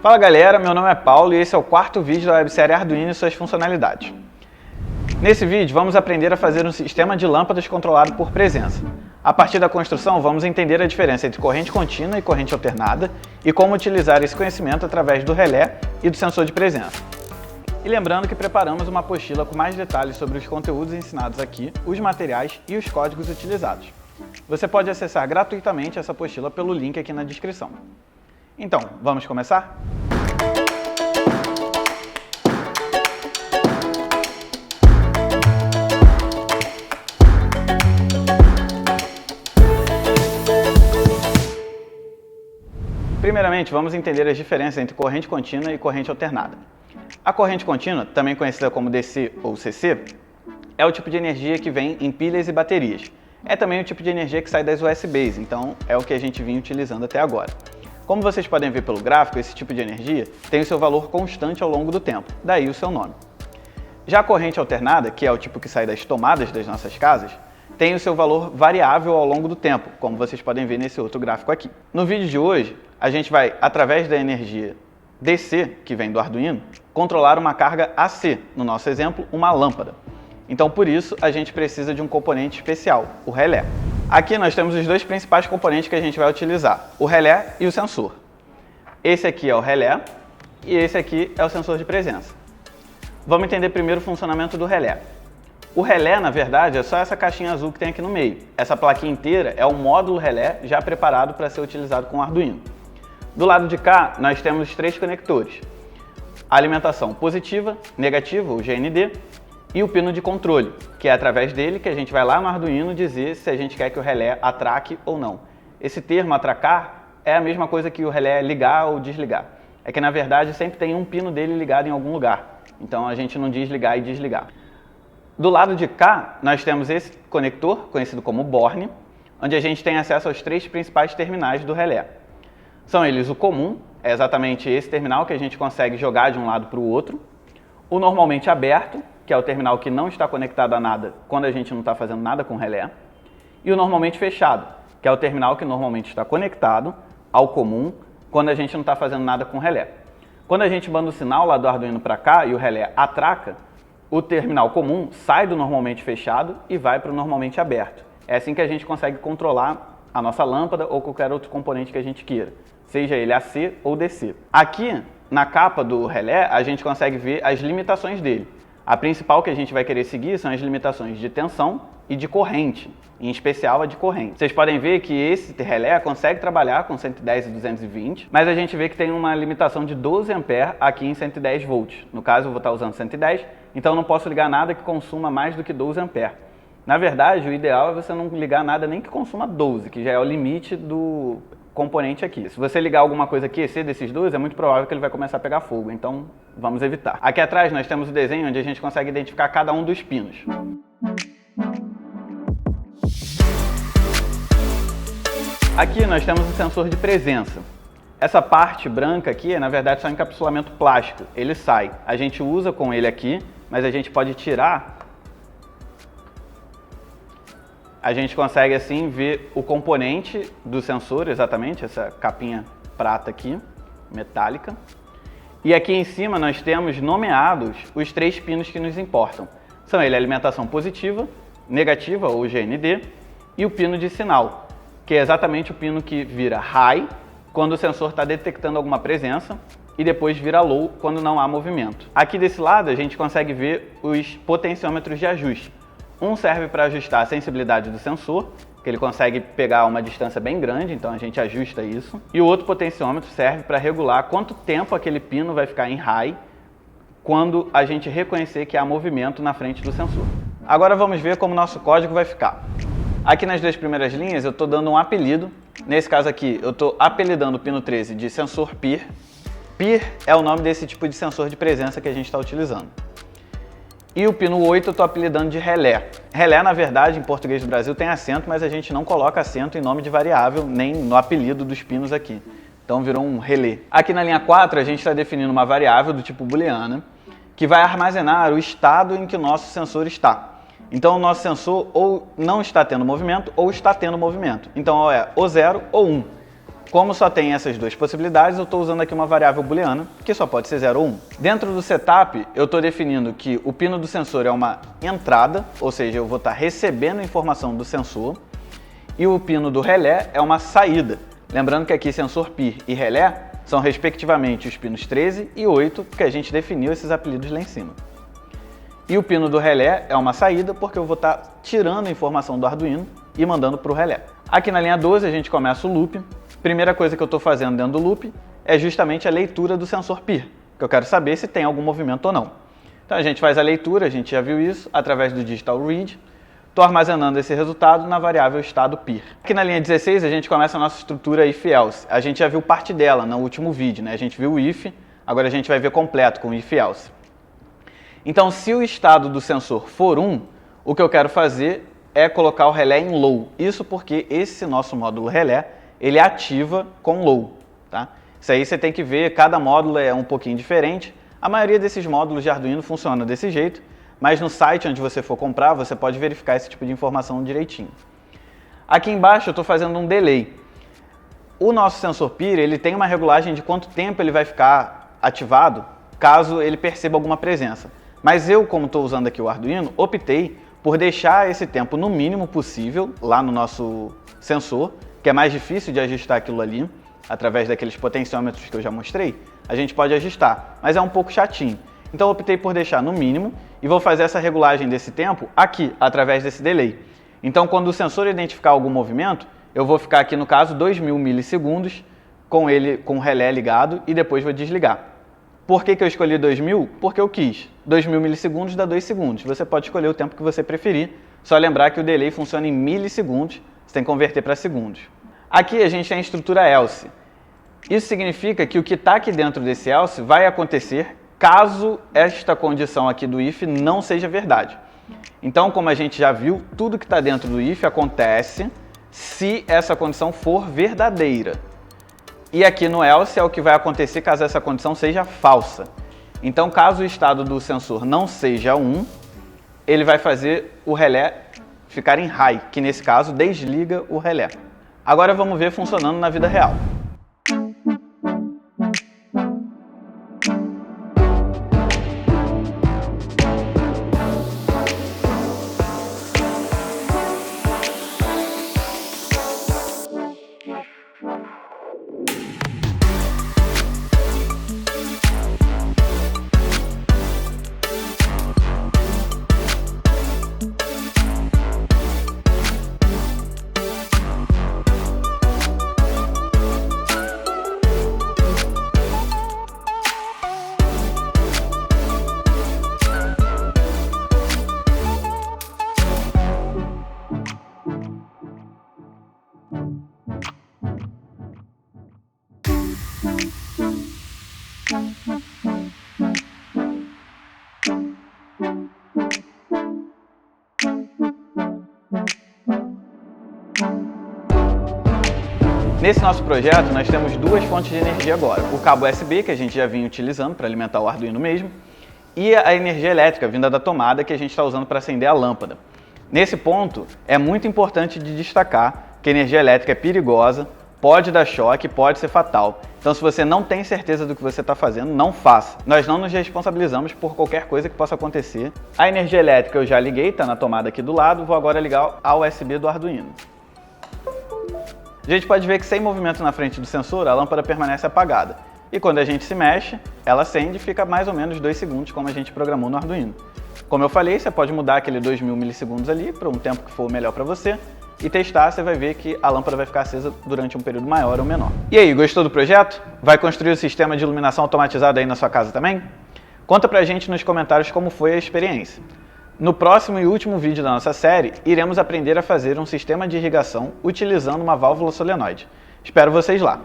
Fala galera, meu nome é Paulo e esse é o quarto vídeo da websérie Arduino e suas funcionalidades. Nesse vídeo vamos aprender a fazer um sistema de lâmpadas controlado por presença. A partir da construção vamos entender a diferença entre corrente contínua e corrente alternada e como utilizar esse conhecimento através do relé e do sensor de presença. E lembrando que preparamos uma apostila com mais detalhes sobre os conteúdos ensinados aqui, os materiais e os códigos utilizados. Você pode acessar gratuitamente essa apostila pelo link aqui na descrição. Então, vamos começar? Primeiramente, vamos entender as diferenças entre corrente contínua e corrente alternada. A corrente contínua, também conhecida como DC ou CC, é o tipo de energia que vem em pilhas e baterias. É também o tipo de energia que sai das USBs, então é o que a gente vinha utilizando até agora. Como vocês podem ver pelo gráfico, esse tipo de energia tem o seu valor constante ao longo do tempo, daí o seu nome. Já a corrente alternada, que é o tipo que sai das tomadas das nossas casas, tem o seu valor variável ao longo do tempo, como vocês podem ver nesse outro gráfico aqui. No vídeo de hoje, a gente vai, através da energia DC, que vem do Arduino, controlar uma carga AC, no nosso exemplo, uma lâmpada. Então, por isso, a gente precisa de um componente especial, o relé. Aqui nós temos os dois principais componentes que a gente vai utilizar, o relé e o sensor. Esse aqui é o relé e esse aqui é o sensor de presença. Vamos entender primeiro o funcionamento do relé. O relé, na verdade, é só essa caixinha azul que tem aqui no meio. Essa plaquinha inteira é o módulo relé já preparado para ser utilizado com o Arduino. Do lado de cá, nós temos os três conectores. A alimentação positiva, negativa, o GND, e o pino de controle, que é através dele que a gente vai lá no Arduino dizer se a gente quer que o relé atraque ou não. Esse termo atracar é a mesma coisa que o relé ligar ou desligar. É que na verdade sempre tem um pino dele ligado em algum lugar, então a gente não diz ligar e desligar. Do lado de cá nós temos esse conector, conhecido como borne, onde a gente tem acesso aos três principais terminais do relé. São eles o comum, é exatamente esse terminal que a gente consegue jogar de um lado para o outro, o normalmente aberto, que é o terminal que não está conectado a nada quando a gente não está fazendo nada com o relé, e o normalmente fechado, que é o terminal que normalmente está conectado ao comum quando a gente não está fazendo nada com o relé. Quando a gente manda o sinal lá do Arduino para cá e o relé atraca, o terminal comum sai do normalmente fechado e vai para o normalmente aberto. É assim que a gente consegue controlar a nossa lâmpada ou qualquer outro componente que a gente queira, seja ele AC ou DC. Aqui, na capa do relé, a gente consegue ver as limitações dele. A principal que a gente vai querer seguir são as limitações de tensão e de corrente, em especial a de corrente. Vocês podem ver que esse relé consegue trabalhar com 110 e 220, mas a gente vê que tem uma limitação de 12 A aqui em 110 volts. No caso, eu vou estar usando 110, então eu não posso ligar nada que consuma mais do que 12 A. Na verdade, o ideal é você não ligar nada nem que consuma 12, que já é o limite do componente aqui. Se você ligar alguma coisa que exceda desses 12, é muito provável que ele vai começar a pegar fogo, então vamos evitar. Aqui atrás nós temos o desenho onde a gente consegue identificar cada um dos pinos. Aqui nós temos o sensor de presença. Essa parte branca aqui é na verdade só encapsulamento plástico, ele sai. A gente usa com ele aqui, mas a gente pode tirar. A gente consegue assim ver o componente do sensor, exatamente, essa capinha prata aqui, metálica. E aqui em cima nós temos nomeados os três pinos que nos importam. São ele a alimentação positiva, negativa ou GND e o pino de sinal, que é exatamente o pino que vira high quando o sensor está detectando alguma presença e depois vira low quando não há movimento. Aqui desse lado a gente consegue ver os potenciômetros de ajuste. Um serve para ajustar a sensibilidade do sensor, que ele consegue pegar uma distância bem grande, então a gente ajusta isso. E o outro potenciômetro serve para regular quanto tempo aquele pino vai ficar em high quando a gente reconhecer que há movimento na frente do sensor. Agora vamos ver como o nosso código vai ficar. Aqui nas duas primeiras linhas eu estou dando um apelido. Nesse caso aqui eu estou apelidando o pino 13 de sensor PIR. PIR é o nome desse tipo de sensor de presença que a gente está utilizando. E o pino 8 eu estou apelidando de relé. Relé, na verdade, em português do Brasil tem acento, mas a gente não coloca acento em nome de variável, nem no apelido dos pinos aqui. Então virou um relé. Aqui na linha 4 a gente está definindo uma variável do tipo booleana, que vai armazenar o estado em que o nosso sensor está. Então o nosso sensor ou não está tendo movimento ou está tendo movimento. Então é ou 0 ou 1. Como só tem essas duas possibilidades, eu estou usando aqui uma variável booleana, que só pode ser 0 ou 1. Dentro do setup, eu estou definindo que o pino do sensor é uma entrada, ou seja, eu vou estar recebendo informação do sensor, e o pino do relé é uma saída. Lembrando que aqui sensor PIR e relé são respectivamente os pinos 13 e 8, que a gente definiu esses apelidos lá em cima. E o pino do relé é uma saída, porque eu vou estar tirando a informação do Arduino e mandando para o relé. Aqui na linha 12 a gente começa o loop. Primeira coisa que eu estou fazendo dentro do loop é justamente a leitura do sensor PIR, que eu quero saber se tem algum movimento ou não. Então a gente faz a leitura, a gente já viu isso, através do digital read. Estou armazenando esse resultado na variável estado PIR. Aqui na linha 16 a gente começa a nossa estrutura if-else. A gente já viu parte dela no último vídeo, né? A gente viu o if, agora a gente vai ver completo com o if-else. Então se o estado do sensor for 1, o que eu quero fazer é colocar o relé em low. Isso porque esse nosso módulo relé, ele ativa com low, tá? Isso aí você tem que ver, cada módulo é um pouquinho diferente. A maioria desses módulos de Arduino funciona desse jeito, mas no site onde você for comprar, você pode verificar esse tipo de informação direitinho. Aqui embaixo eu estou fazendo um delay. O nosso sensor PIR, ele tem uma regulagem de quanto tempo ele vai ficar ativado, caso ele perceba alguma presença. Mas eu, como estou usando aqui o Arduino, optei por deixar esse tempo no mínimo possível lá no nosso sensor, que é mais difícil de ajustar aquilo ali, através daqueles potenciômetros que eu já mostrei, a gente pode ajustar, mas é um pouco chatinho. Então eu optei por deixar no mínimo e vou fazer essa regulagem desse tempo aqui, através desse delay. Então quando o sensor identificar algum movimento, eu vou ficar aqui no caso 2000 milissegundos com o relé ligado e depois vou desligar. Por que eu escolhi 2000? Porque eu quis. 2000 milissegundos dá 2 segundos. Você pode escolher o tempo que você preferir, só lembrar que o delay funciona em milissegundos, você tem que converter para segundos. Aqui a gente tem a estrutura else. Isso significa que o que está aqui dentro desse else vai acontecer caso esta condição aqui do if não seja verdade. Então, como a gente já viu, tudo que está dentro do if acontece se essa condição for verdadeira. E aqui no else é o que vai acontecer caso essa condição seja falsa. Então, caso o estado do sensor não seja 1, ele vai fazer o relé ficar em high, que nesse caso desliga o relé. Agora vamos ver funcionando na vida real. Nesse nosso projeto, nós temos duas fontes de energia agora. O cabo USB, que a gente já vinha utilizando para alimentar o Arduino mesmo, e a energia elétrica vinda da tomada que a gente está usando para acender a lâmpada. Nesse ponto, é muito importante de destacar que a energia elétrica é perigosa, pode dar choque, pode ser fatal. Então, se você não tem certeza do que você está fazendo, não faça. Nós não nos responsabilizamos por qualquer coisa que possa acontecer. A energia elétrica eu já liguei, está na tomada aqui do lado, vou agora ligar a USB do Arduino. A gente pode ver que sem movimento na frente do sensor, a lâmpada permanece apagada. E quando a gente se mexe, ela acende e fica mais ou menos 2 segundos, como a gente programou no Arduino. Como eu falei, você pode mudar aquele 2000 milissegundos ali para um tempo que for melhor para você e testar, você vai ver que a lâmpada vai ficar acesa durante um período maior ou menor. E aí, gostou do projeto? Vai construir o sistema de iluminação automatizado aí na sua casa também? Conta pra gente nos comentários como foi a experiência. No próximo e último vídeo da nossa série, iremos aprender a fazer um sistema de irrigação utilizando uma válvula solenoide. Espero vocês lá!